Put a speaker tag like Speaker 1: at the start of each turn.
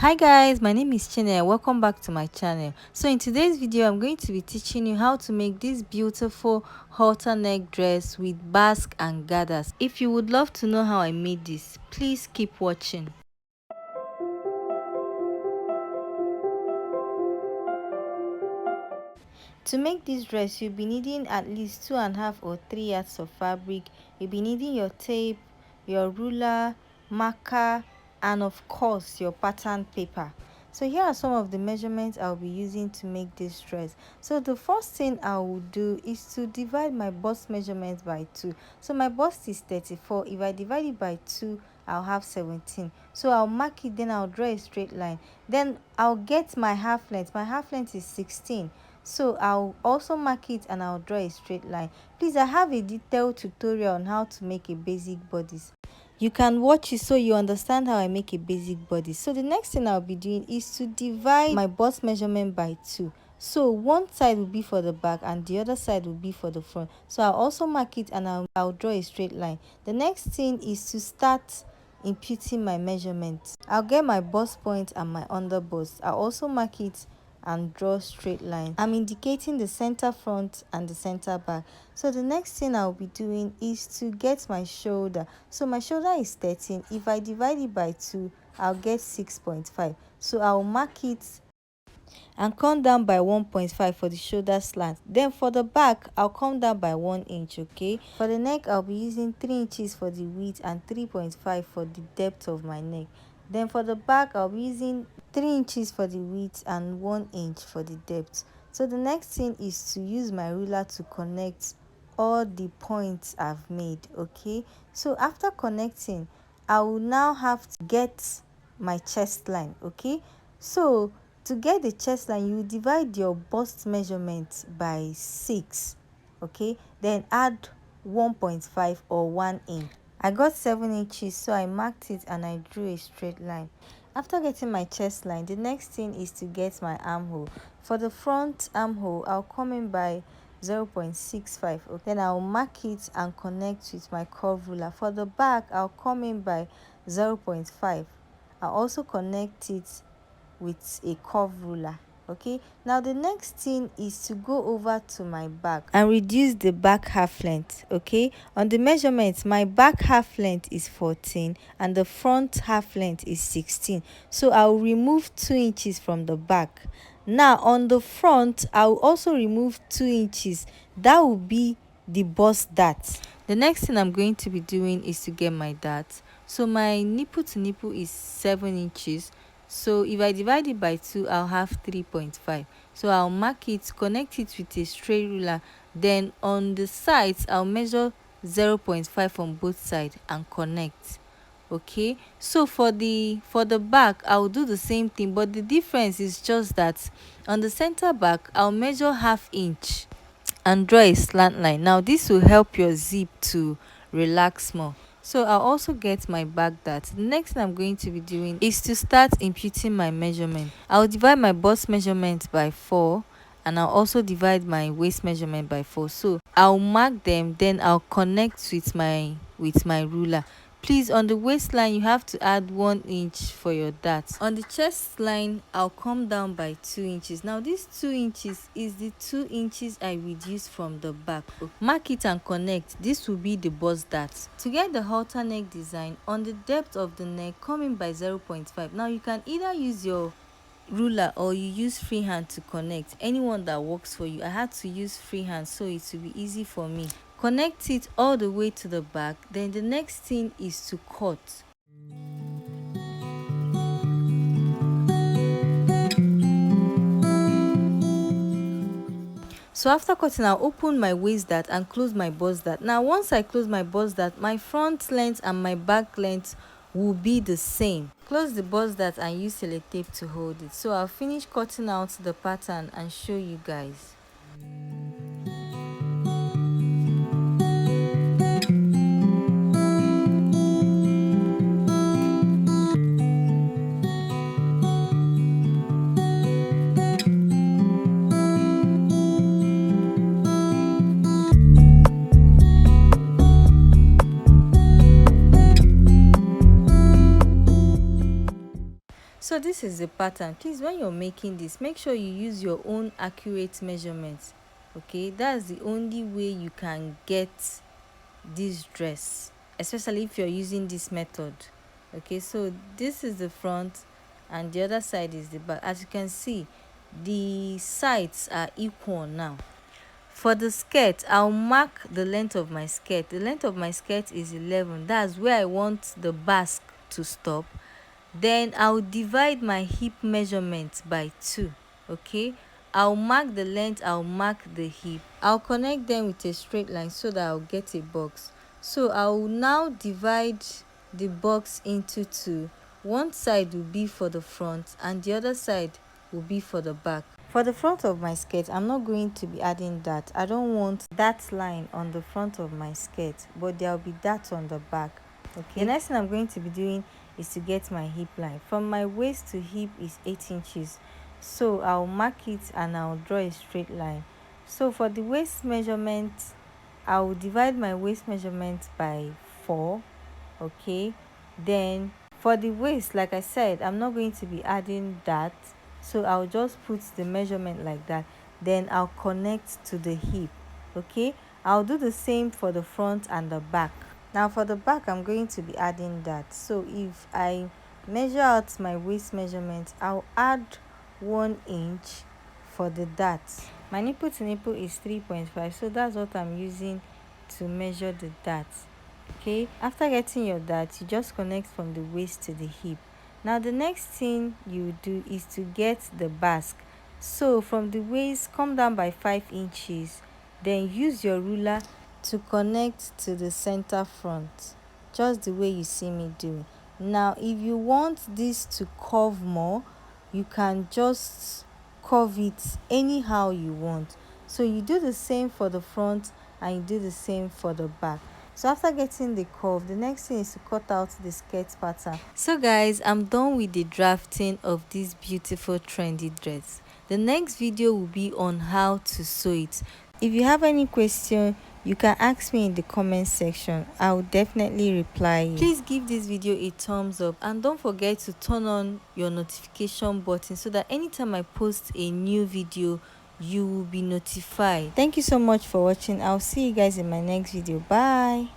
Speaker 1: Hi guys, my name is Chine. Welcome back to my channel. So in today's video I'm going to be teaching you how to make this beautiful halter neck dress with basque and gathers. If you would love to know how I made this, please keep watching. To make this dress, you'll be needing at least 2.5 or 3 yards of fabric. You'll be needing your tape, your ruler, marker, and of course your pattern paper. So here are some of the measurements I'll be using to make this dress. So the first thing I will do is to divide my bust measurements by 2. So my bust is 34. If I divide it by 2, I'll have 17. So I'll mark it, then I'll draw a straight line. Then I'll get my half length. My half length is 16. So I'll also mark it and I'll draw a straight line. Please, I have a detailed tutorial on how to make a basic bodice. You can watch it so you understand how I make a basic bodice. So the next thing I'll be doing is to divide my bust measurement by 2. So one side will be for the back and the other side will be for the front. So I'll also mark it and I'll draw a straight line. The next thing is to start imputing my measurements. I'll get my bust point and my under bust. I'll also mark it and draw straight lines. I'm indicating the center front and the center back. So the next thing I'll be doing is to get my shoulder. So my shoulder is 13. If I divide it by 2, I'll get 6.5. So I'll mark it and come down by 1.5 for the shoulder slant. Then for the back, I'll come down by 1 inch. Okay, for the neck, I'll be using 3 inches for the width and 3.5 for the depth of my neck. Then for the back, I'll be using 3 inches for the width and 1 inch for the depth. So the next thing is to use my ruler to connect all the points I've made. Okay, so after connecting, I will now have to get my chest line. Okay, so to get the chest line, you divide your bust measurement by 6. Okay, then add 1.5 or 1 inch. I got 7 inches, so I marked it and I drew a straight line. After getting my chest line, the next thing is to get my armhole. For the front armhole, I'll come in by 0.65. Okay, then I'll mark it and connect with my curve ruler. For the back, I'll come in by 0.5. I'll also connect it with a curve ruler. Okay, now the next thing is to go over to my back and reduce the back half length. Okay, on the measurements, my back half length is 14 and the front half length is 16. So I'll remove 2 inches from the back. Now on the front, I'll also remove 2 inches. That will be the bust dart. The next thing I'm going to be doing is to get my dart. So my nipple to nipple is 7 inches. So if I divide it by 2, I'll have 3.5. So I'll mark it, connect it with a straight ruler. Then on the sides, I'll measure 0.5 on both sides and connect. Okay, so for the back, I'll do the same thing, but the difference is just that on the center back, I'll measure ½ inch and draw a slant line. Now this will help your zip to relax more. So I'll also get my back dart. The next thing I'm going to be doing is to start imputing my measurement. I'll divide my bust measurement by 4 and I'll also divide my waist measurement by 4. So I'll mark them, then I'll connect with my ruler. Please, on the waistline, you have to add 1 inch for your dart. On the chest line, I'll come down by 2 inches. Now, this 2 inches is the 2 inches I reduced from the back. Mark it and connect. This will be the bust dart. To get the halter neck design, on the depth of the neck, come in by 0.5. Now, you can either use your ruler or you use freehand to connect. Anyone that works for you. I had to use freehand so it will be easy for me. Connect it all the way to the back. Then the next thing is to cut. So after cutting, I'll open my waist dart and close my bust dart. Now once I close my bust dart, my front length and my back length will be the same. Close the bust dart and use sellotape to hold it. So I'll finish cutting out the pattern and show you guys. So So this is the pattern. Please, when you're making this, make sure you use your own accurate measurements. Okay, that's the only way you can get this dress, especially if you're using this method. Okay, so this is the front and the other side is the back. As you can see, the sides are equal now. For the skirt, I'll mark the length of my skirt. The length of my skirt is 11. That's where I want the basque to stop. Then I'll divide my hip measurement by 2. Okay, I'll mark the length, I'll mark the hip, I'll connect them with a straight line so that I'll get a box. So I'll now divide the box into 2. One side will be for the front and the other side will be for the back. For the front of my skirt, I'm not going to be adding that. I don't want that line on the front of my skirt, but there will be that on the back. Okay, the next thing I'm going to be doing is to get my hip line. From my waist to hip is 8 inches, so I'll mark it and I'll draw a straight line. So for the waist measurement, I'll divide my waist measurement by 4. Okay, then for the waist, like I said, I'm not going to be adding that, so I'll just put the measurement like that. Then I'll connect to the hip. Okay, I'll do the same for the front and the back. Now for the back, I'm going to be adding that. So if I measure out my waist measurement, I'll add 1 inch for the dart. My nipple to nipple is 3.5, so that's what I'm using to measure the dart. Okay, after getting your dart, you just connect from the waist to the hip. Now the next thing you do is to get the basque. So from the waist, come down by 5 inches, then use your ruler to connect to the center front, just the way you see me do. Now if you want this to curve more, you can just curve it anyhow you want. So you do the same for the front and you do the same for the back. So after getting the curve, the next thing is to cut out the skirt pattern. So guys, I'm done with the drafting of this beautiful trendy dress. The next video will be on how to sew it. If you have any question, you can ask me in the comment section. I will definitely reply you. Please give this video a thumbs up and don't forget to turn on your notification button so that anytime I post a new video, you will be notified. Thank you so much for watching. I'll see you guys in my next video. Bye.